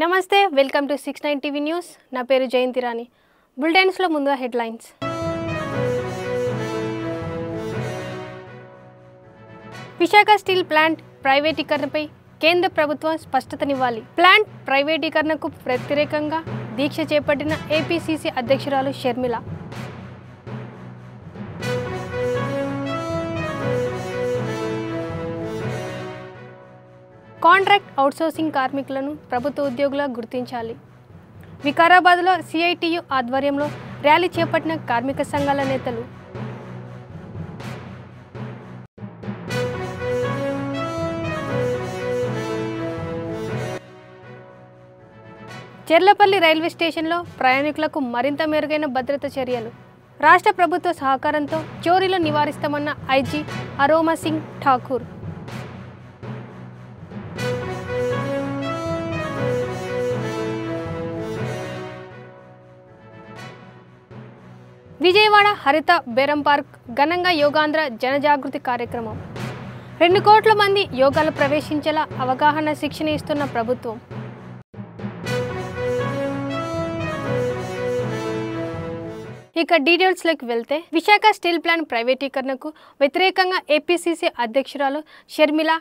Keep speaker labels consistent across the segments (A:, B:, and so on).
A: నమస్తే welcome to 69 TV news నా పేరు జయంతి రాణి బులెటిన్స్ లో ముందుగా హెడ్లైన్స్ విశాఖ స్టీల్ ప్లాంట్ ప్రైవేటీకరణపై కేంద్ర ప్రభుత్వం స్పష్టతనివ్వాలి ప్లాంట్ ప్రైవేటీకరణకు వ్యతిరేకంగా దీక్ష చేపట్టిన ఏపీసీసీ అధ్యక్షురాలు షర్మిల కాంట్రాక్ట్ అవుట్సోర్సింగ్ కార్మికులను ప్రభుత్వ ఉద్యోగులుగా గుర్తించాలి వికారాబాద్లో సిఐటియు ఆధ్వర్యంలో ర్యాలీ చేపట్టిన కార్మిక సంఘాల నేతలు చెర్లపల్లి రైల్వే స్టేషన్లో ప్రయాణికులకు మరింత మెరుగైన భద్రత చర్యలు రాష్ట్ర ప్రభుత్వ సహకారంతో చోరీలు నివారిస్తామన్న ఐజీ అరోమా సింగ్ ఠాకూర్ విజయవాడ హరిత బేరం పార్క్ ఘనంగా యోగాంధ్ర జనజాగృతి కార్యక్రమం 2 కోట్ల మంది యోగాలో ప్రవేశించేలా అవగాహన శిక్షణ ఇస్తున్న ప్రభుత్వం ఇక డీటెయిల్స్లోకి వెళ్తే విశాఖ స్టీల్ ప్లాంట్ ప్రైవేటీకరణకు వ్యతిరేకంగా ఏపీసీసీ అధ్యక్షురాలు షర్మిల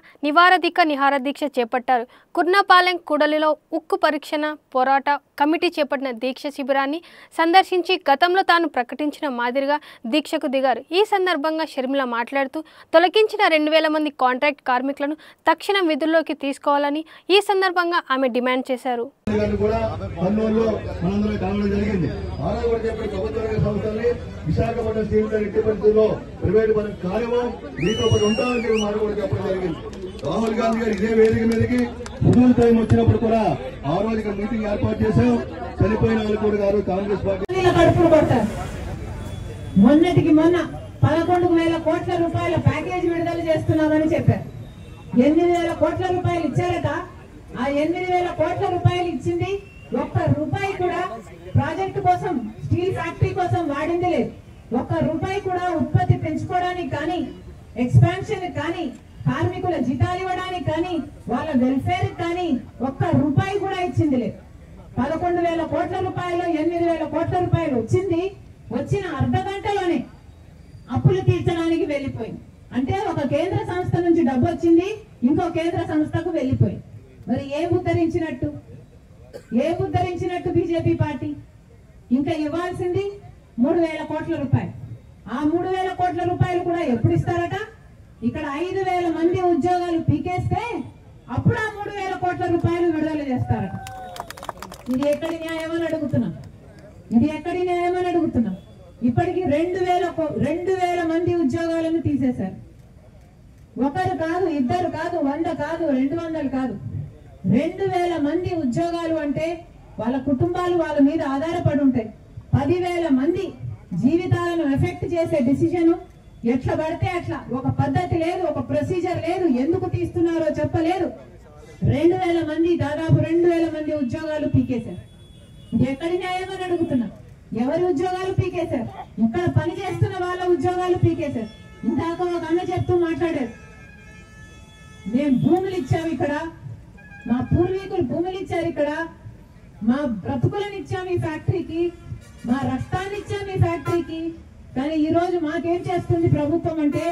A: నిహారదీక్ష చేపట్టారు కుర్నాపాలెం కూడలిలో ఉక్కు పరీక్షణ పోరాట కమిటీ చేపట్టిన దీక్ష శిబిరాన్ని సందర్శించి గతంలో తాను ప్రకటించిన మాదిరిగా దీక్షకు దిగారు ఈ సందర్భంగా షర్మిల మాట్లాడుతూ తొలగించిన 2000 మంది కాంట్రాక్ట్ కార్మికులను తక్షణం విధుల్లోకి తీసుకోవాలని ఈ సందర్భంగా ఆమె డిమాండ్ చేశారు
B: విశాఖపట్నం స్టీల్ ప్లాంట్ పరిస్థితుల్లో ప్రైవేట్ పరం కార్యమో మీతో పాటు ఉంటామని చెప్పి మాట కూడా చెప్పడం జరిగింది. రాహుల్ గాంధీ గారు ఇదే వేదిక మీదకి హుజూర్ టైం వచ్చినప్పుడు కూడా ఆ రోజు ఇక్కడ మీటింగ్ ఏర్పాటు చేశాం. చనిపోయిన వాళ్ళు కూడా గారు కాంగ్రెస్ పార్టీ
C: కడుపులు కొట్టారు. మొన్నటికి మొన్న 11,000 కోట్ల రూపాయల ప్యాకేజీ విడుదల చేస్తున్నామని చెప్పారు. 8,000 కోట్ల రూపాయలు ఇచ్చారట. ఆ 8,000 కోట్ల రూపాయలు ఇచ్చింది ఒక్క రూపాయి కూడా ప్రాజెక్టు కోసం స్టీల్ ఫ్యాక్టరీ కోసం వాడింది లేదు. ఒక్క రూపాయి కూడా ఉత్పత్తి పెంచుకోవడానికి కానీ ఎక్స్పాన్షన్ కానీ కార్మికుల జీతాలు ఇవ్వడానికి కానీ వాళ్ళ వెల్ఫేర్ కానీ ఒక్క రూపాయి కూడా ఇచ్చింది లేదు. 11,000 కోట్ల రూపాయలు 8,000 కోట్ల రూపాయలు వచ్చింది. వచ్చిన అర్ధ గంటలోనే అప్పులు తీర్చడానికి వెళ్ళిపోయింది. అంటే ఒక కేంద్ర సంస్థ నుంచి డబ్బు వచ్చింది, ఇంకో కేంద్ర సంస్థకు వెళ్ళిపోయింది. మరి ఏం ఉద్ధరించినట్టు బీజేపీ పార్టీ? ఇంకా ఇవ్వాల్సింది 3,000 కోట్ల రూపాయలు. ఆ 3,000 కోట్ల రూపాయలు కూడా ఎప్పుడు ఇస్తారట? ఇక్కడ 5,000 మంది ఉద్యోగాలు పీకేస్తే అప్పుడు ఆ 3,000 కోట్ల రూపాయలు విడుదల చేస్తారట. ఇది ఎక్కడి న్యాయం అని అడుగుతున్నాం. ఇప్పటికి 2,000 మంది ఉద్యోగాలను తీసేశారు. ఒకరు కాదు, ఇద్దరు కాదు, 100 కాదు, 200 కాదు, 2,000 మంది ఉద్యోగాలు అంటే వాళ్ళ కుటుంబాలు వాళ్ళ మీద ఆధారపడి ఉంటాయి. 10,000 మంది జీవితాలను ఎఫెక్ట్ చేసే డిసిజన్ ఎట్లా పడితే అట్లా, ఒక పద్ధతి లేదు, ఒక ప్రొసీజర్ లేదు, ఎందుకు తీస్తున్నారో చెప్పలేదు. 2,000 మంది దాదాపు 2,000 మంది ఉద్యోగాలు పీకేశారు. ఎక్కడి న్యాయం అని అడుగుతున్నా. ఎవరి ఉద్యోగాలు పీకేశారు? ఇక్కడ పని చేస్తున్న వాళ్ళ ఉద్యోగాలు పీకేశారు. ఇందాక ఒక అన్న చెప్తూ మాట్లాడారు, మేము భూములు ఇచ్చాము, ఇక్కడ మా పూర్వీకులు భూములు ఇచ్చారు, ఇక్కడ మా బ్రతుకులను ఇచ్చాము ఈ ఫ్యాక్టరీకి, మా రక్తాన్ని ఇచ్చాము ఈ ఫ్యాక్టరీకి. కానీ ఈ రోజు మాకేం చేస్తుంది ప్రభుత్వం అంటే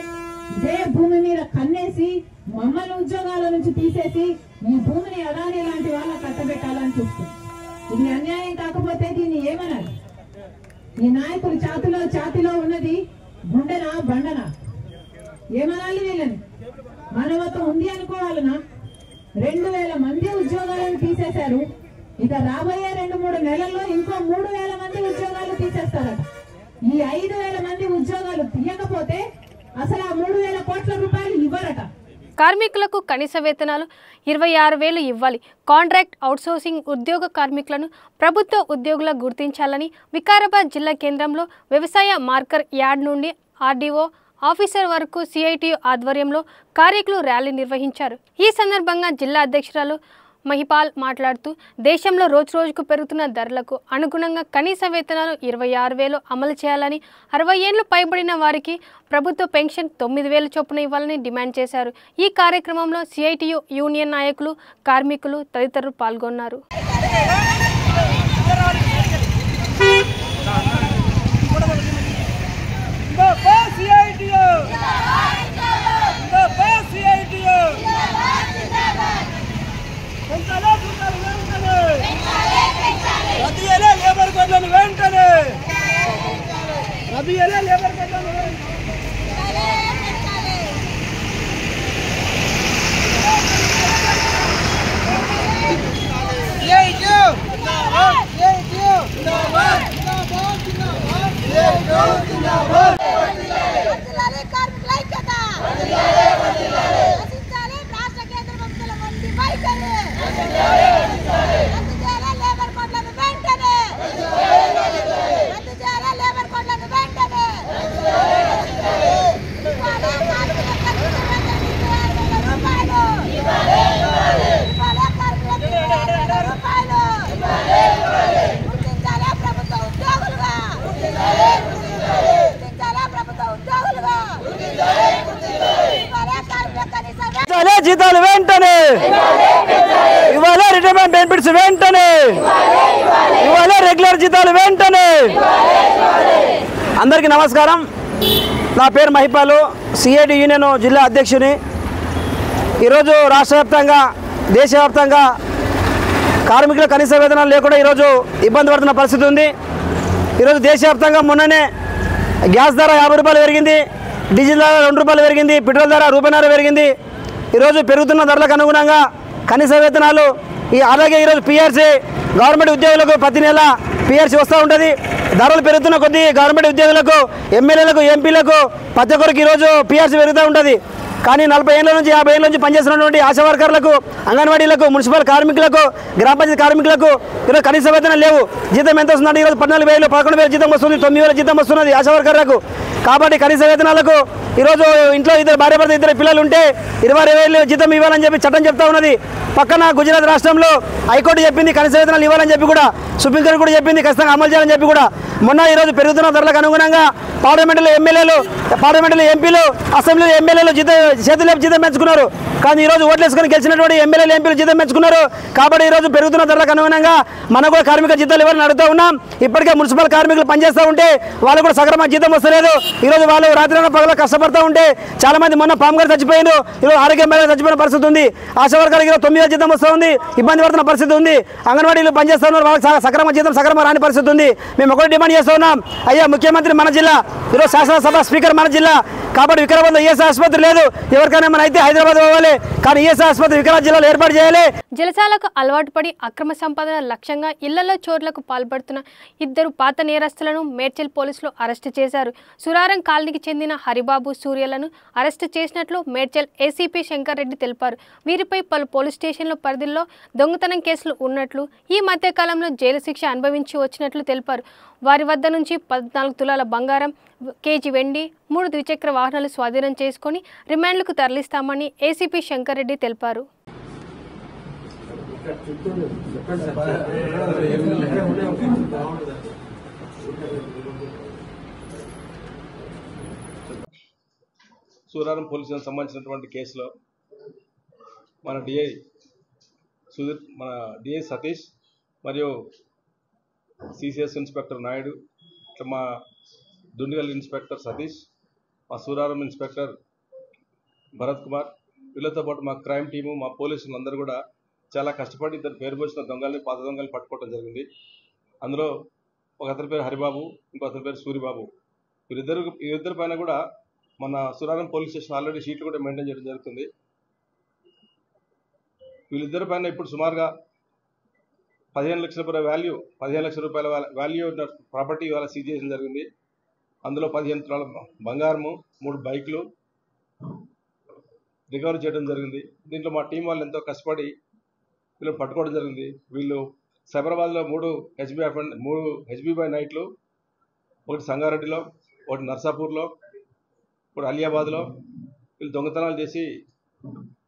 C: ఇదే భూమి మీద కన్నేసి మమ్మల్ని ఉద్యోగాల నుంచి తీసేసి ఈ భూమిని అదాని లాంటి వాళ్ళ కట్టబెట్టాలని చూస్తుంది. ఇది అన్యాయం కాకపోతే దీన్ని ఏమనాలి? ఈ నాయకులు ఛాతిలో ఉన్నది గుండెనా బండనా? ఏమనాలి వీళ్ళని? మానవత్వం ఉంది అనుకోవాలనా? 2,000 మంది ఉద్యోగాలను తీసేశారు. ఇక రాబోయే 2-3 నెలల్లో ఇంకో 3,000 మంది ఉద్యోగాలు తీసేస్తారట. ఈ 5,000 మంది ఉద్యోగాలు తీయకపోతే అసలు ఆ 3,000 కోట్ల రూపాయలు ఇవ్వరట.
A: కార్మికులకు కనీస వేతనాలు 26,000 ఇవ్వాలి కాంట్రాక్ట్ అవుట్సోర్సింగ్ ఉద్యోగ కార్మికులను ప్రభుత్వ ఉద్యోగులకు గుర్తించాలని వికారాబాద్ జిల్లా కేంద్రంలో వ్యవసాయ మార్కెట్ యార్డ్ నుండి ఆర్డీఓ ఆఫీసర్ వరకు సిఐటియు ఆధ్వర్యంలో కార్మికులు ర్యాలీ నిర్వహించారు. ఈ సందర్భంగా జిల్లా అధ్యక్షురాలు మహిపాల్ మాట్లాడుతూ దేశంలో రోజురోజుకు పెరుగుతున్న ధరలకు అనుగుణంగా కనీస వేతనాలు 26,000 అమలు చేయాలని 60 ఏళ్లు పైబడిన వారికి ప్రభుత్వ పెన్షన్ 9,000 చొప్పున ఇవ్వాలని డిమాండ్ చేశారు. ఈ కార్యక్రమంలో సిఐటియు యూనియన్ నాయకులు, కార్మికులు తదితరులు పాల్గొన్నారు.
D: జీతాలు వెంటనే ఇవాళ రిటైర్మెంట్ బెనిఫిట్స్ వెంటనే ఇవాళ రెగ్యులర్ జీతాలు వెంటనే. అందరికీ నమస్కారం. నా పేరు మహిపాలు, సిఐటి యూనియన్ జిల్లా అధ్యక్షుని. ఈరోజు రాష్ట్ర వ్యాప్తంగా దేశవ్యాప్తంగా కార్మికుల కనీస వేతనాలు లేకుండా ఈరోజు ఇబ్బంది పడుతున్న పరిస్థితి ఉంది. ఈరోజు దేశవ్యాప్తంగా మొన్ననే గ్యాస్ ధర 50 రూపాయలు పెరిగింది, డీజిల్ ధర 2 రూపాయలు పెరిగింది, పెట్రోల్ ధర రూపాయన్నర పెరిగింది. ఈరోజు పెరుగుతున్న ధరలకు అనుగుణంగా కనీస వేతనాలు అలాగే ఈరోజు పిఆర్సీ గవర్నమెంట్ ఉద్యోగులకు ప్రతి నెల పిఆర్సీ వస్తూ ఉంటుంది. ధరలు పెరుగుతున్న కొద్దీ గవర్నమెంట్ ఉద్యోగులకు, ఎమ్మెల్యేలకు, ఎంపీలకు ప్రతి ఒక్కరికి ఈరోజు పిఆర్సీ పెరుగుతూ ఉంటుంది. కానీ 40 ఏళ్ళ నుంచి 50 ఏళ్ళ నుంచి పనిచేస్తున్నటువంటి ఆశా వర్కర్లకు, అంగన్వాడీలకు, మున్సిపల్ కార్మికులకు, గ్రామ పంచాయతీ కార్మికులకు ఈరోజు కనీస వేతనం లేవు. జీతం ఎంత వస్తుందంటే ఈరోజు 14,000, 11,000 జీతం వస్తుంది, 9,000 జీతం వస్తున్నది ఆశా వర్కర్లకు. కాబట్టి కనీస వేతనాలకు ఈరోజు ఇంట్లో ఇద్దరు భార్య భర్త 2 పిల్లలు ఉంటే 22,000 జీతం ఇవ్వాలని చెప్పి చట్టం చెప్తా ఉన్నది. పక్కన గుజరాత్ రాష్ట్రంలో హైకోర్టు చెప్పింది కనీస వేతనాలు ఇవ్వాలని చెప్పి కూడా, సుప్రీంకోర్టు కూడా చెప్పింది ఖచ్చితంగా అమలు చేయాలని చెప్పి కూడా. మొన్న ఈరోజు పెరుగుతున్న ధరలకు అనుగుణంగా పార్లమెంటులో ఎమ్మెల్యేలు, పార్లమెంటులో ఎంపీలు, అసెంబ్లీలో ఎమ్మెల్యేలు చేతులు జీతం పెంచుకున్నారు. కానీ ఈరోజు ఓట్లేసుకొని గెలిచినటువంటి ఎమ్మెల్యేలు, ఎంపీలు జీతం పెంచుకున్నారు. కాబట్టి ఈరోజు పెరుగుతున్న ధరలకు అనుగుణంగా మనం కూడా కార్మిక జీతాలు ఇవ్వాలని అడుగుతూ ఉన్నాం. ఇప్పటికే మున్సిపల్ కార్మికులు పనిచేస్తూ ఉంటే వాళ్ళు కూడా సక్రమంగా జీతం వస్తలేదు. ఈరోజు వాళ్ళు రాత్రి పగల కష్టపడుతూ ఉంటే చాలా మంది మొన్న పాము గారు చచ్చిపోయారు, ఈరోజు ఆరోగ్యం మీద చచ్చిపోయిన పరిస్థితి ఉంది. ఆశా వర్గాలకు ఈరోజు 9,000 జీతం వస్తూ ఉంది, ఇబ్బంది పడుతున్న పరిస్థితి ఉంది. అంగన్వాడీలు పనిచేస్తూ ఉన్నారు, వాళ్ళకి సక్రమ జీతం సక్రమ రాని పరిస్థితి ఉంది. మేము ఒకటి డిమాండ్ చేస్తూ ఉన్నాం, అయ్యా ముఖ్యమంత్రి మన జిల్లా, ఈరోజు శాసనసభ స్పీకర్ మన జిల్లా. కాబట్టి వికారాబాద్లో ఈఎస్ఐ ఆసుపత్రి లేదు, ఎవరికైనా ఏమైనా అయితే హైదరాబాద్ పోవాలి, కానీ ఈఎస్ఐ ఆసుపత్రి వికారాబాద్ జిల్లాలో ఏర్పాటు చేయాలి.
A: జలసాలకు అలవాటు పడి అక్రమ సంపాదన లక్ష్యంగా ఇళ్లలో చోర్లకు పాల్పడుతున్న 2 పాత నేరస్తులను మేడ్చల్ పోలీసులు అరెస్టు చేశారు. సురారం కాలనీకి చెందిన హరిబాబు, సూర్యలను అరెస్టు చేసినట్లు మేడ్చల్ ఏసీపీ శంకర్ రెడ్డి తెలిపారు. వీరిపై పలు పోలీస్ స్టేషన్ల పరిధిలో దొంగతనం కేసులు ఉన్నట్లు, ఈ మధ్యకాలంలో జైలు శిక్ష అనుభవించి వచ్చినట్లు తెలిపారు. వారి వద్ద నుంచి 14 తులాల బంగారం, కేజీ వెండి, 3 ద్విచక్ర వాహనాలు స్వాధీనం చేసుకుని రిమాండ్లకు తరలిస్తామని ఏసీపీ శంకర్ రెడ్డి తెలిపారు.
E: సూరారం పోలీసులకు సంబంధించినటువంటి కేసులో మన డిఐ సుధీర్, మన డిఐ సతీష్ మరియు సిసిఎస్ ఇన్స్పెక్టర్ నాయుడు, మా దుండిగల్ ఇన్స్పెక్టర్ సతీష్, మా సూరారం ఇన్స్పెక్టర్ భరత్ కుమార్, వీళ్ళతో పాటు మా క్రైమ్ టీము, మా పోలీసులు అందరూ కూడా చాలా కష్టపడి ఇద్దరు పేరు పోసిన దొంగల్ని, పాత దొంగల్ని పట్టుకోవడం జరిగింది. అందులో ఒక అతని పేరు హరిబాబు, ఇంకో అతని పేరు సూరిబాబు. వీరిద్దరి పైన కూడా మన సూరారం పోలీస్ స్టేషన్ ఆల్రెడీ షీట్లు కూడా మెయింటైన్ చేయడం జరుగుతుంది. వీళ్ళిద్దరి పైన ఇప్పుడు సుమారుగా 15 లక్షల వాల్యూ, 15 లక్షల రూపాయల వాల్యూ ఉన్న ప్రాపర్టీ ఇవాళ సీజ్ చేయడం జరిగింది. అందులో 15 తులాల బంగారము, 3 బైకులు రికవరీ చేయడం జరిగింది. దీంట్లో మా టీం వాళ్ళు ఎంతో కష్టపడి వీళ్ళు పట్టుకోవడం జరిగింది. వీళ్ళు సైబరాబాద్లో 3 హెచ్బీ నైట్లు, ఒకటి సంగారెడ్డిలో, ఒకటి నర్సాపూర్లో, ఒకటి అలియాబాద్లో వీళ్ళు దొంగతనాలు చేసి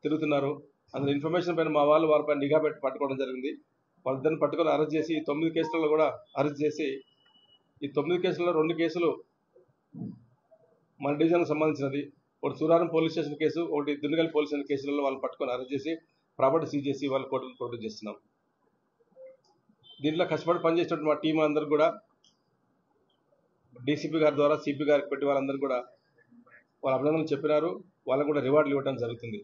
E: తిరుగుతున్నారు. అందులో ఇన్ఫర్మేషన్ పైన మా వాళ్ళు వారిపై నిఘా పెట్టి పట్టుకోవడం జరిగింది. వాళ్ళిద్దరిని పట్టుకొని అరెస్ట్ చేసి 9 కేసులలో కూడా అరెస్ట్ చేసి, ఈ 9 కేసులలో 2 కేసులు మన డివిజన్కి సంబంధించినది. ఒకటి సూరారం పోలీస్ స్టేషన్ కేసు, ఒకటి దుండిగల్ పోలీస్ స్టేషన్ కేసులలో వాళ్ళు పట్టుకొని అరెస్ట్ చేసి ప్రాపర్టీ సీజ్ చేసి వాళ్ళు కోర్టుకు ప్రొడ్యూస్ చేస్తున్నాం. దీంట్లో కష్టపడి పనిచేసినటువంటి మా టీం అందరూ కూడా డీసీపీ గారి ద్వారా సిపి గారికి పెట్టి వాళ్ళందరూ కూడా వాళ్ళ అభినందనలు చెప్పినారు. వాళ్ళకు కూడా రివార్డులు ఇవ్వడం జరుగుతుంది.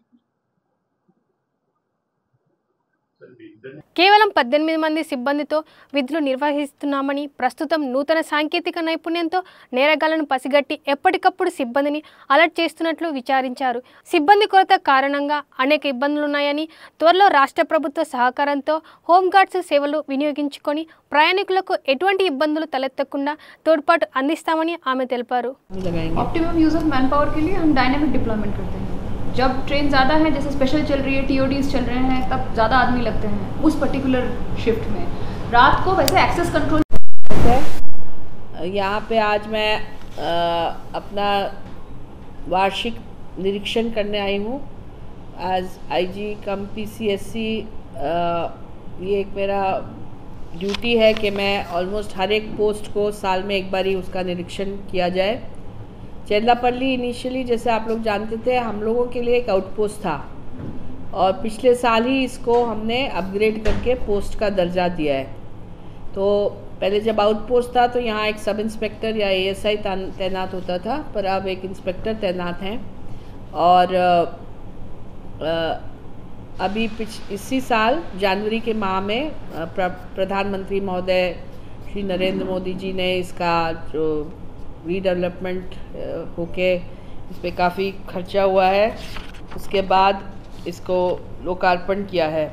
A: కేవలం 18 మంది సిబ్బందితో విధులు నిర్వహిస్తున్నామని, ప్రస్తుతం నూతన సాంకేతిక నైపుణ్యంతో నేరగాళ్లను పసిగట్టి ఎప్పటికప్పుడు సిబ్బందిని అలర్ట్ చేస్తున్నట్లు విచారించారు. సిబ్బంది కొరత కారణంగా అనేక ఇబ్బందులున్నాయని, త్వరలో రాష్ట్ర ప్రభుత్వ సహకారంతో హోంగార్డ్స్ సేవలు వినియోగించుకొని ప్రయాణికులకు ఎటువంటి ఇబ్బందులు తలెత్తకుండా తోడ్పాటు అందిస్తామని ఆమె తెలిపారు.
F: Optimum use of man power के लिए हम डायनेमिक डिप्लॉयमेंट करते हैं. जब ट्रेन ज़्यादा है, जैसे स्पेशल चल रही है, TODs चल रहे हैं, तब ज़्यादा आदमी लगते हैं उस पर्टिकुलर शिफ्ट में. रात को वैसे एक्सेस कंट्रोल
G: यहाँ पे आज मैं अपना वार्षिक निरीक्षण करने आई हूँ एज IG कम PCSC. ये एक मेरा ड्यूटी है कि मैं ऑलमोस्ट हर एक पोस्ट को साल में एक बार ही उसका निरीक्षण किया जाए. चेल्लापल्ली इनिशियली जैसे आप लोग जानते थे हम लोगों के लिए एक आउटपोस्ट था और पिछले साल ही इसको हमने अपग्रेड करके पोस्ट का दर्जा दिया है. तो पहले जब आउटपोस्ट था तो यहाँ एक सब इंस्पेक्टर या ASI तैनात होता था, पर अब एक इंस्पेक्टर तैनात हैं. और अभी इसी साल जनवरी के माह में प्रधानमंत्री महोदय श्री नरेंद्र मोदी जी ने इसका जो रीडेवलपमेंट होके इस पर काफ़ी खर्चा हुआ है, उसके बाद इसको लोकार्पण किया है.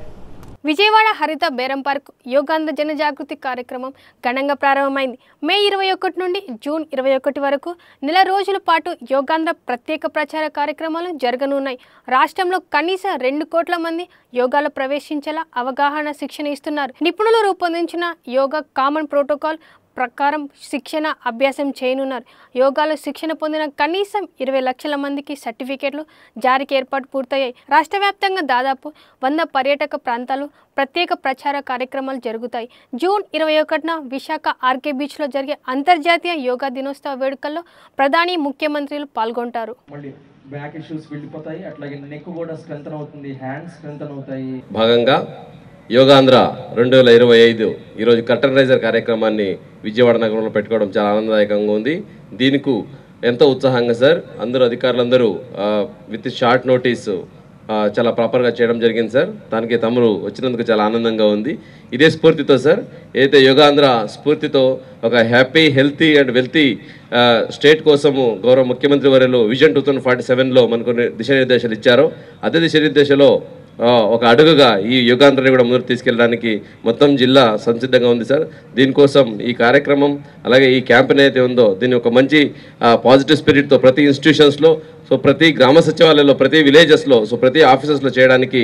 A: విజయవాడ హరిత బేరం పార్క్ యోగాంధ్ర జనజాగృతి కార్యక్రమం ఘనంగా ప్రారంభమైంది. మే 21 నుండి జూన్ 21 వరకు నెల రోజుల పాటు యోగాంధ్ర ప్రత్యేక ప్రచార కార్యక్రమాలు జరగనున్నాయి. రాష్ట్రంలో కనీసం 2 కోట్ల మంది యోగాలో ప్రవేశించేలా అవగాహన శిక్షణ ఇస్తున్నారు. నిపుణులు రూపొందించిన యోగా కామన్ ప్రోటోకాల్ ప్రకారం శిక్షణ అభ్యాసం చేయనున్నారు. యోగాలో శిక్షణ పొందిన కనీసం 20 లక్షల మందికి సర్టిఫికేట్లు జారీకి ఏర్పాటు పూర్తయ్యాయి. రాష్ట్ర వ్యాప్తంగా దాదాపు 100 పర్యాటక ప్రాంతాలు ప్రత్యేక ప్రచార కార్యక్రమాలు జరుగుతాయి. జూన్ 21న విశాఖ ఆర్కే బీచ్లో జరిగే అంతర్జాతీయ యోగా దినోత్సవ వేడుకల్లో ప్రధాని ముఖ్యమంత్రులు పాల్గొంటారు.
H: బ్యాక్ ఇష్యూస్ వెళ్ళిపోతాయి, అట్లాగే నెక్ కూడా స్ట్రెంథన్ అవుతుంది, హ్యాండ్స్ స్ట్రెంథన్ అవుతాయి.
I: భాగంగా యోగాంధ్ర 2025 ఈరోజు కర్టన్ రైజర్ కార్యక్రమాన్ని విజయవాడ నగరంలో పెట్టుకోవడం చాలా ఆనందదాయకంగా ఉంది. దీనికి ఎంతో ఉత్సాహంగా సార్ అందరూ అధికారులందరూ విత్ షార్ట్ నోటీస్ చాలా ప్రాపర్గా చేయడం జరిగింది సార్. దానికి తమరు వచ్చినందుకు చాలా ఆనందంగా ఉంది. ఇదే స్ఫూర్తితో సార్ ఏదైతే యోగాంధ్ర స్ఫూర్తితో ఒక happy healthy and wealthy state కోసము గౌరవ ముఖ్యమంత్రి వర్యులు విజన్ 2047లో మనకు దిశానిర్దేశాలు ఇచ్చారో అదే దిశానిర్దేశంలో ఒక అడుగుగా ఈ యోగాంధ్రని కూడా ముందుకు తీసుకెళ్ళడానికి మొత్తం జిల్లా సంసిద్ధంగా ఉంది సార్. దీనికోసం ఈ కార్యక్రమం అలాగే ఈ క్యాంపెయిన్ అయితే ఉందో దీన్ని ఒక మంచి పాజిటివ్ స్పిరిట్తో ప్రతి ఇన్స్టిట్యూషన్స్లో, సో ప్రతి గ్రామ సచివాలయంలో, ప్రతి విలేజెస్లో, సో ప్రతి ఆఫీసెస్లో చేయడానికి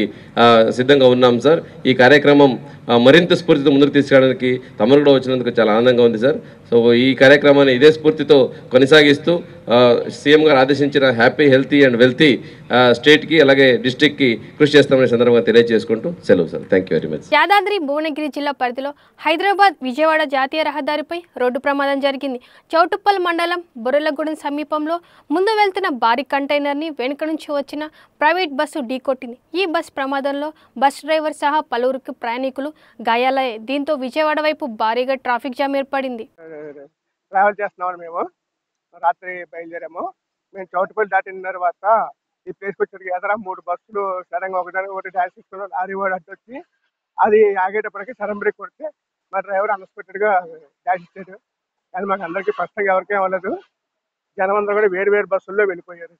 I: సిద్ధంగా ఉన్నాం సార్. ఈ కార్యక్రమం మరింత స్ఫూర్తితో ముందుకు తీసుకెళ్ళడానికి తమరు కూడా వచ్చినందుకు చాలా ఆనందంగా ఉంది సార్. సో ఈ కార్యక్రమాన్ని ఇదే స్ఫూర్తితో కొనసాగిస్తూ సీఎం గారు ఆదేశించిన హ్యాపీ హెల్తీ అండ్ వెల్తీ స్టేట్కి అలాగే డిస్ట్రిక్ట్కి కృషి చేస్తామనే సందర్భంగా తెలియజేసుకుంటూ సెలవు sir. Thank you very much.
A: Yadadri Bhuvanagiri జిల్లా పరిధిలో హైదరాబాద్ విజయవాడ జాతీయ రహదారిపై రోడ్డు ప్రమాదం జరిగింది. చౌటుప్పల్ మండలం బొర్రెలగూడెం సమీపంలో ముందు వెళ్తున్న భారీ కంటైనర్ని వెనుక నుంచి వచ్చిన ప్రైవేట్ బస్సు ఢీకొట్టింది. ఈ బస్ ప్రమాదంలో బస్ డ్రైవర్ సహా పలువురికి ప్రయాణికులు గాయాలయ్యాయి. దీంతో విజయవాడ వైపు భారీగా ట్రాఫిక్ జామ్ ఏర్పడింది.
J: ట్రావెల్ చేస్తున్నామని మేము రాత్రి బయలుదేరాము. మేము చౌటుపల్లి దాటిన తర్వాత ఈ ప్లేస్కి వచ్చేటికి ఎదరా 3 బస్సులు సడన్గా ఒకటి డాష్ ఇస్తున్నాం. లారీ వాడు అడ్డు వచ్చి అది ఆగేటప్పటికి సడన్ బ్రేక్ కొడితే మా డ్రైవర్ అన్ఎక్స్పెక్టెడ్గా డాష్ ఇచ్చాడు. కానీ మాకు అందరికీ ఫస్ట్గా ఎవరికేం అవ్వలేదు. జనం అందరూ కూడా వేరు బస్సుల్లో వెళ్ళిపోయారు.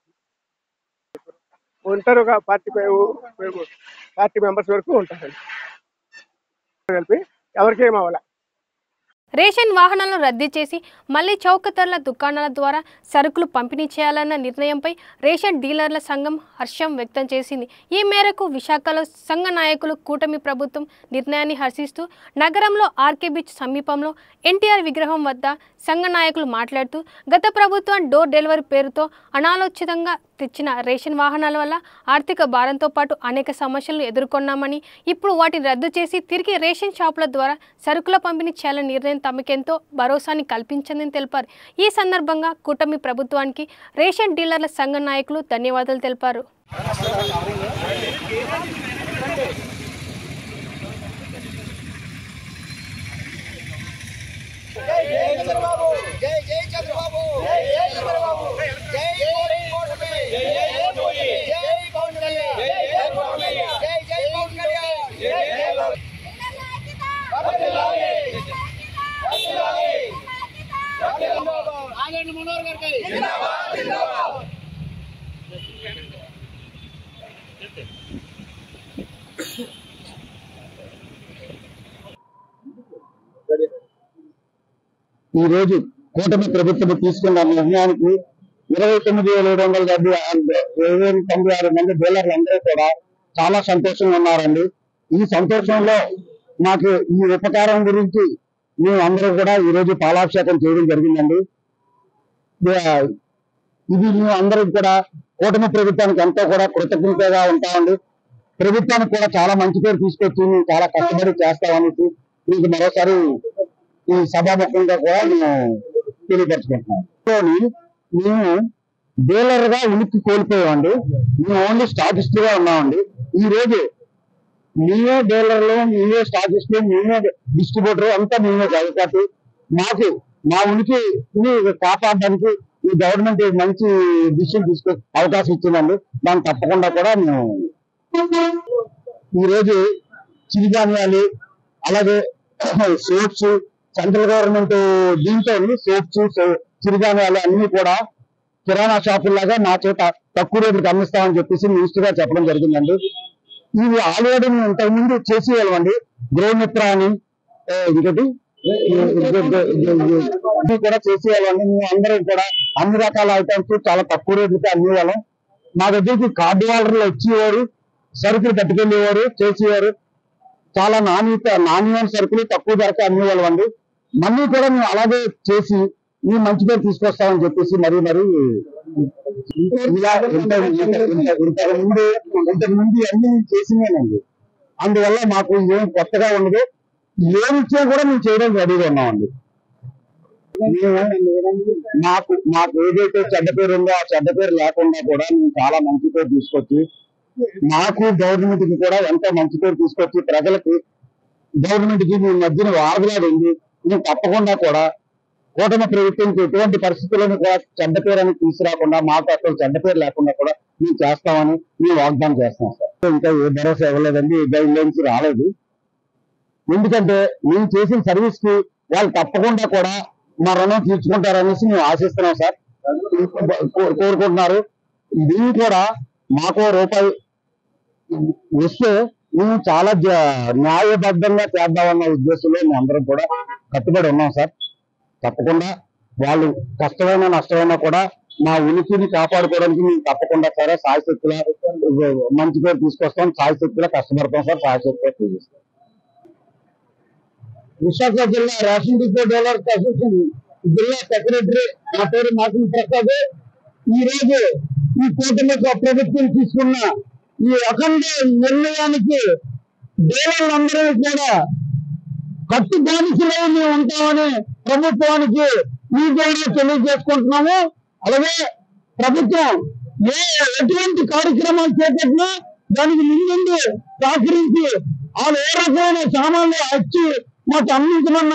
J: ఉంటారు ఒక 40 మెంబర్స్ వరకు ఉంటారు. కలిపి ఎవరికేం అవ్వాలి.
A: రేషన్ వాహనాలను రద్దు చేసి మళ్లీ చౌకధరల దుకాణాల ద్వారా సరుకులు పంపిణీ చేయాలన్న నిర్ణయంపై రేషన్ డీలర్ల సంఘం హర్షం వ్యక్తం చేసింది. ఈ మేరకు విశాఖలో సంఘ నాయకులు కూటమి ప్రభుత్వం నిర్ణయాన్ని హర్షిస్తూ నగరంలో ఆర్కే బీచ్ సమీపంలో ఎన్టీఆర్ విగ్రహం వద్ద సంఘ నాయకులు మాట్లాడుతూ గత ప్రభుత్వం డోర్ డెలివరీ పేరుతో అనాలోచితంగా తెచ్చిన రేషన్ వాహనాల వల్ల ఆర్థిక భారంతో పాటు అనేక సమస్యలను ఎదుర్కొన్నామని, ఇప్పుడు వాటిని రద్దు చేసి తిరిగి రేషన్ షాపుల ద్వారా సరుకుల పంపిణీ చేయాలని నిర్ణయం తమకెంతో భరోసాని కల్పించిందని తెలిపారు. ఈ సందర్భంగా కూటమి ప్రభుత్వానికి రేషన్ డీలర్ల సంఘ నాయకులు ధన్యవాదాలు తెలిపారు.
K: ఈ రోజు కూటమి ప్రభుత్వం తీసుకున్న నిర్ణయానికి 29,796 మంది డీలర్లు అందరూ కూడా చాలా సంతోషంగా ఉన్నారండి. ఈ సంతోషంలో మాకు ఈ ఉపకారం గురించి మేము అందరూ కూడా ఈ రోజు పాలాభిషేకం చేయడం జరిగిందండి. ఇది మేము అందరం కూడా కూటమి ప్రభుత్వానికి ఎంతో కూడా కృతజ్ఞతగా ఉంటామండి. ప్రభుత్వానికి కూడా చాలా మంచి పేరు తీసుకొచ్చి మేము చాలా కష్టపడి చేస్తామనేసి మీకు మరోసారి ఈ సభాముఖంగా కూడా మేము తెలియపరచుకుంటున్నాం. మేము డీలర్ గా ఉనికి కోల్పోయామండి. మేము ఓన్లీ స్టాకిస్ట్ గా ఉన్నామండి. ఈ రోజు మేమే డీలర్లు, మేమే స్టాకిస్టులు, మేమే డిస్ట్రిబ్యూటర్ అంతా మేమే కాబట్టి మాకు మా ఉనికిని కాపాడడానికి ఈ గవర్నమెంట్ మంచి డిసిషన్ తీసుకు అవకాశం ఇచ్చిందండి. దాన్ని తప్పకుండా కూడా మేము ఈరోజు చిరుధాన్యాలు అలాగే సోప్స్ సెంట్రల్ గవర్నమెంట్ దీంతో సోప్స్ చిరుధాన్యాలు అన్ని కూడా కిరాణా షాపుల్లాగా మా చేత తక్కువ రేట్లకు అమ్మిస్తామని చెప్పేసి మినిస్టర్ గారు చెప్పడం జరిగిందండి. ఇవి ఆల్రెడీ మేము ఇంతకుముందు చేసేవాళ్ళమండి. గృహమిత్ర అని ఇంకటి కూడా చేసేవాళ్ళండి. మేము అందరం కూడా అన్ని రకాల ఐటమ్స్ చాలా తక్కువ రేట్లకి అమ్మేవాళ్ళం. మా దగ్గరికి కార్డు వాడర్లు వచ్చేవారు, సరుకులు పట్టుకెళ్ళేవారు, చేసేవారు. చాలా నాణ్యమైన సరుకులు తక్కువ ధరకే అమ్మేవాళ్ళం అండి. మళ్ళీ కూడా మేము అలాగే చేసి మేము మంచి పేరు తీసుకొస్తామని చెప్పేసి మరీ ఇలా ఇంతకుముందు అన్ని చేసినానండి. అందువల్ల మాకు ఏం కొత్తగా ఉండదు. ఏమిచ్చా కూడా మేము చేయడం రెడీగా ఉన్నామండి. మాకు ఏదైతే చెడ్డ పేరు ఉందో ఆ చెడ్డ పేరు లేకుండా కూడా మేము చాలా మంచి పేరు తీసుకొచ్చి మాకు గవర్నమెంట్ కి కూడా ఎంతో మంచి పేరు తీసుకొచ్చి ప్రజలకి గవర్నమెంట్ కి మేము మధ్యన వారధిలాగా ఉంది. మేము తప్పకుండా కూడా కూటమి ప్రభుత్వంకి ఎటువంటి పరిస్థితులను కూడా చెడ్డ పేరు అని తీసుకురాకుండా మాకు అసలు చెడ్డ పేరు లేకుండా కూడా మేము చేస్తామని మేము వాగ్దానం చేస్తాం సార్. ఇంకా ఏ భరోసా ఇవ్వలేదండి, ఏ గైడ్ లైన్స్ రాలేదు. ఎందుకంటే మేము చేసిన సర్వీస్ కి వాళ్ళు తప్పకుండా కూడా మా రుణం తీర్చుకుంటారనేసి మేము ఆశిస్తున్నాం సార్, కోరుకుంటున్నారు. ఇది కూడా మాకు రూపాయి వస్తే మేము చాలా న్యాయబద్ధంగా చేద్దామన్న ఉద్దేశంలో మేము అందరం కూడా కట్టుబడి ఉన్నాం సార్. తప్పకుండా వాళ్ళు కష్టమైన నష్టమైనా కూడా మా ఉనికిని కాపాడుకోవడానికి మేము తప్పకుండా సరే సాయశక్తుల మంచి పేరు తీసుకొస్తాం, సాయశక్తుల కష్టపడతాం సార్, సాయశక్తుల చూపిస్తాం. విశాఖ జిల్లా రేషన్ డిపో డీలర్స్ అసోసియేషన్ జిల్లా సెక్రటరీ నా పేరు మాసం ప్రసాద్. ఈ రోజు ఈ కూటమి ప్రభుత్వం తీసుకున్న ఈ అఖండ నిర్ణయానికి డీలర్లందరూ కూడా కట్టుబానిసలో మేము ఉంటామని ప్రభుత్వానికి ఈ ద్వారా తెలియజేసుకుంటున్నాము. అలాగే ప్రభుత్వం ఎటువంటి కార్యక్రమాలు చేపట్టినా దానికి ముందు సహకరించి వాళ్ళు ఏ రకమైన సామాన్లు వచ్చి మాకు అందించమన్న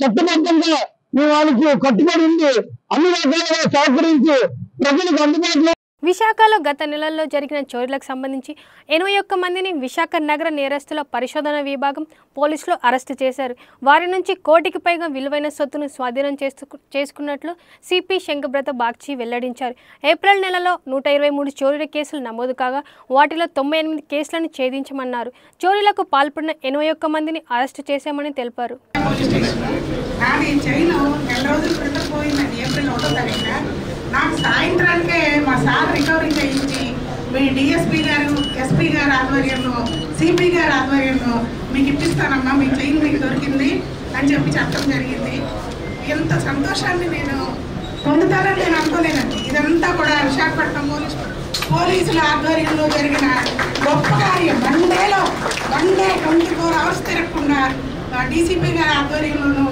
K: చట్టబద్ధంగా మేము వాళ్ళకి కట్టుబడి ఉంది. అన్ని రకాలుగా సహకరించి ప్రజలకు అందుబాటులో.
A: విశాఖలో గత నెలల్లో జరిగిన చోరీలకు సంబంధించి 81 మందిని విశాఖ నగర నేరస్తుల పరిశోధన విభాగం పోలీసులు అరెస్టు చేశారు. వారి నుంచి కోటికి పైగా విలువైన సొత్తును స్వాధీనం చేసుకున్నట్లు సిపి శంకబ్రత బాగ్చి వెల్లడించారు. ఏప్రిల్ నెలలో 123 చోరీల కేసులు నమోదు కాగా వాటిలో 98 కేసులను ఛేదించమన్నారు. చోరీలకు పాల్పడిన 81 మందిని అరెస్టు చేశామని తెలిపారు.
L: నాకు సాయంత్రానికే మా సార్ రికవరీ చేయించి మీ డిఎస్పీ గారు, ఎస్పీ గారు ఆధ్వర్యంలో, సిపి గారి ఆధ్వర్యంలో మీకు ఇప్పిస్తానమ్మా, మీ చైన్ మీకు దొరికింది అని చెప్పి చెప్పడం జరిగింది. ఎంత సంతోషాన్ని నేను పొందుతానని నేను అనుకోలేనండి. ఇదంతా కూడా విశాఖపట్నం పోలీసుల ఆధ్వర్యంలో జరిగిన గొప్ప కార్యం. వన్ డే 24 అవర్స్ తిరగకుండా డీసీపీ గారి ఆధ్వర్యంలోనూ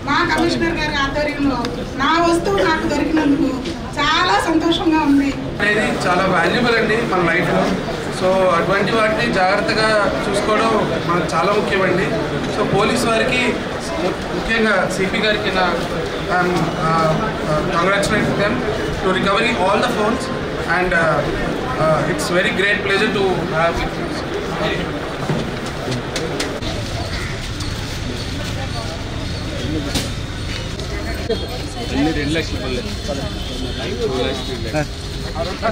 L: మా కమిషనర్ గారి ఆధ్వర్యంలో నా వస్తువు నాకు దొరికినందుకు చాలా సంతోషంగా ఉంది.
M: అనేది చాలా వాల్యుబుల్ అండి మన లైఫ్లో. సో అటువంటి వాటిని జాగ్రత్తగా చూసుకోవడం మనకు చాలా ముఖ్యమండి. సో పోలీస్ వారికి ముఖ్యంగా సిపి గారికి నా congratulate them to recovery all the phones and it's very great pleasure to have with you.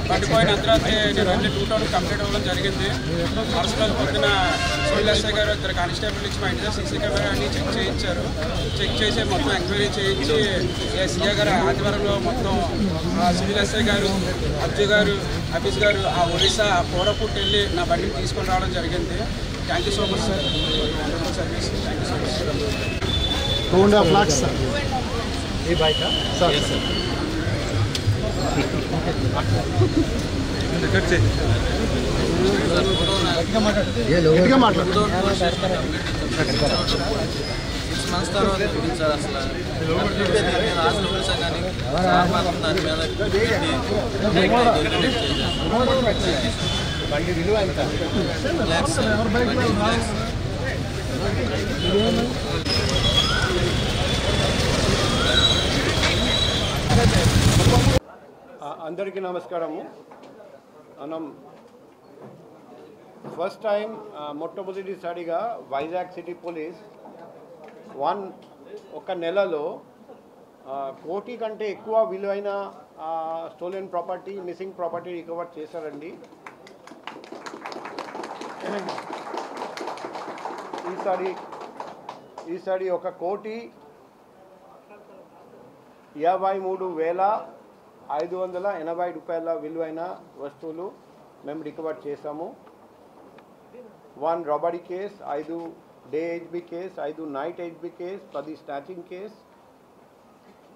N: పడిపోయిన తర్వాత నేను అన్ని 2 కంప్లీట్ అవ్వడం జరిగింది. పర్సనల్ పొద్దున సివిల్ ఎస్ఐ గారు ఇద్దరు కానిస్టేబుల్ ఇచ్చి మా ఇంటి సీసీ కెమెరా అన్ని చెక్ చేయించారు. చెక్ చేసి మొత్తం ఎంక్వైరీ చేయించి సీఏ గారు ఆదివారంలో మొత్తం సివిల్ ఎస్ఐ గారు, అర్జు గారు, హఫీజ్ గారు ఆ ఒడిశా కోరపుట్ వెళ్ళి నా బండిని తీసుకొని రావడం జరిగింది. Thank you so much sir. Service thank you so much sir.
O: 2.5 lakhs sir. ఈ బైకా సార్?
P: సిక్స్ మంత్స్ తర్వాత చూపించారు సార్. అసలు ఆశలు చూసాం కానీ మాత్రం దాని మీద
Q: అందరికీ నమస్కారము. మనం ఫస్ట్ టైం మొట్టమొదటిసారిగా వైజాగ్ సిటీ పోలీస్ ఒక నెలలో 1 కోటి కంటే ఎక్కువ విలువైన stolen property, missing property recover చేశారండి. ఈసారి 1,53,580 రూపాయల విలువైన వస్తువులు మేము రికవర్ చేశాము. 1 robbery case, 5 day HB case, 5 night HB case, 10 snatching case,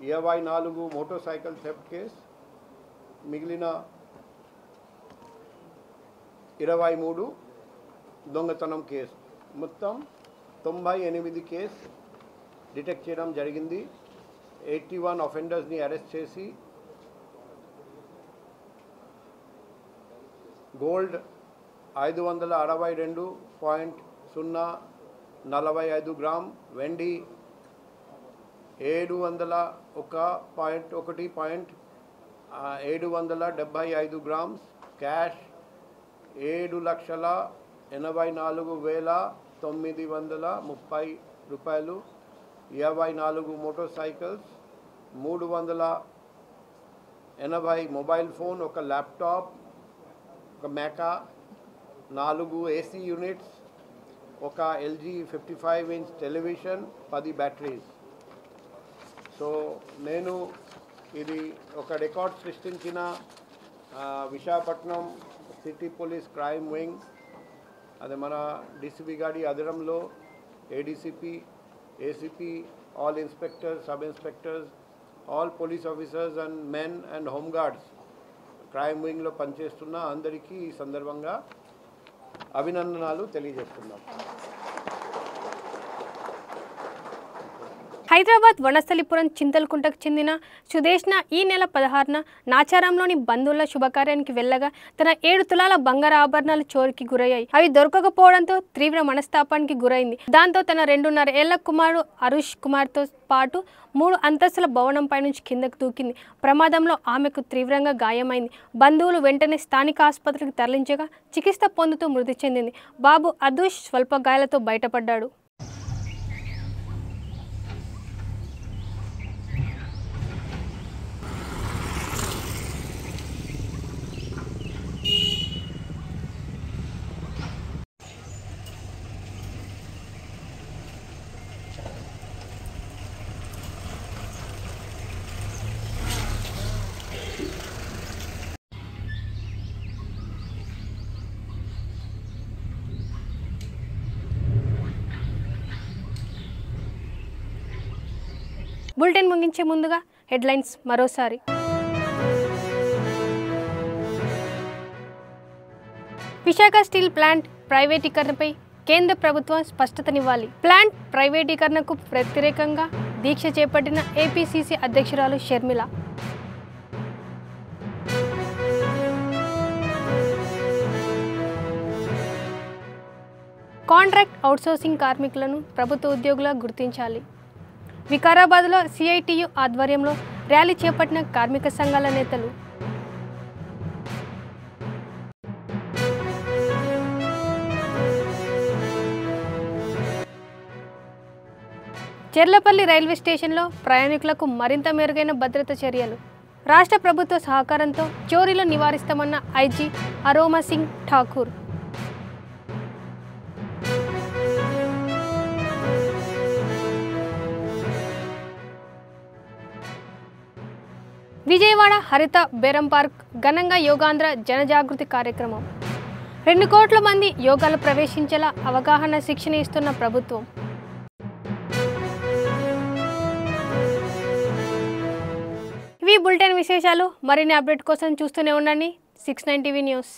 Q: 24 motor cycle theft case, మిగిలిన 23 దొంగతనం కేసు, మొత్తం 98 కేసు డిటెక్ట్ చేయడం జరిగింది. 81 అఫెండర్స్ని అరెస్ట్ చేసి గోల్డ్ 562.045 గ్రామ్, వెండి 701.775 గ్రామ్స్, క్యాష్ 7,84,930 రూపాయలు, 54 మోటార్ సైకిల్స్, 380 మొబైల్ ఫోన్, ఒక ల్యాప్టాప్, ఒక మేకా, 4 ఏసీ యూనిట్స్, ఒక LG 55-inch television, 10 batteries. So నేను ఇది ఒక రికార్డ్ సృష్టించిన Visakhapatnam city police crime wing, అది మన డీసీపీ గారి ఆధ్వర్యంలో ADCP, ACP, all inspectors, sub inspectors, all police officers and men and home guards crime వింగ్లో పనిచేస్తున్న అందరికీ ఈ సందర్భంగా అభినందనలు తెలియజేస్తున్నాం.
A: హైదరాబాద్ వనస్థలిపురం చింతలకుంటకు చెందిన సుదేష్ణ ఈ నెల 16న నాచారంలోని బంధువుల శుభకార్యానికి వెళ్ళగా తన 7 తులాల బంగారు ఆభరణాలు చోరికి గురయ్యాయి. అవి దొరకకపోవడంతో తీవ్ర మనస్తాపానికి గురైంది. దాంతో తన 2.5 ఏళ్ల కుమారుడు అరుష్ కుమార్తో పాటు 3 అంతస్తుల భవనంపై నుంచి కిందకు దూకింది. ప్రమాదంలో ఆమెకు తీవ్రంగా గాయమైంది. బంధువులు వెంటనే స్థానిక ఆసుపత్రికి తరలించగా చికిత్స పొందుతూ మృతి చెందింది. బాబు అదుష్ స్వల్ప గాయాలతో బయటపడ్డాడు. బులెటిన్ ముగించే ముందుగా హెడ్లైన్స్ మరోసారి. విశాఖ స్టీల్ ప్లాంట్ ప్రైవేటీకరణపై కేంద్ర ప్రభుత్వం స్పష్టతనివ్వాలి. ప్లాంట్ ప్రైవేటీకరణకు వ్యతిరేకంగా దీక్ష చేపట్టిన ఏపీసీసీ అధ్యక్షురాలు షర్మిల. కాంట్రాక్ట్ అవుట్సోర్సింగ్ కార్మికులను ప్రభుత్వ ఉద్యోగులుగా గుర్తించాలి. వికారాబాద్లో సిఐటియు ఆధ్వర్యంలో ర్యాలీ చేపట్టిన కార్మిక సంఘాల నేతలు. చెర్లపల్లి రైల్వే స్టేషన్లో ప్రయాణికులకు మరింత మెరుగైన భద్రత చర్యలు. రాష్ట్ర ప్రభుత్వ సహకారంతో చోరీలు నివారిస్తామన్న ఐజీ అరోమా సింగ్ ఠాకూర్. విజయవాడ హరిత బేరం పార్క్ ఘనంగా యోగాంధ్ర జనజాగృతి కార్యక్రమం. 2 కోట్ల మంది యోగాలు ప్రవేశించేలా అవగాహన శిక్షణ ఇస్తున్న ప్రభుత్వం. ఇవి బులెటిన్ విశేషాలు. మరిన్ని అప్డేట్ కోసం చూస్తూనే ఉండండి 69 టీవీ న్యూస్.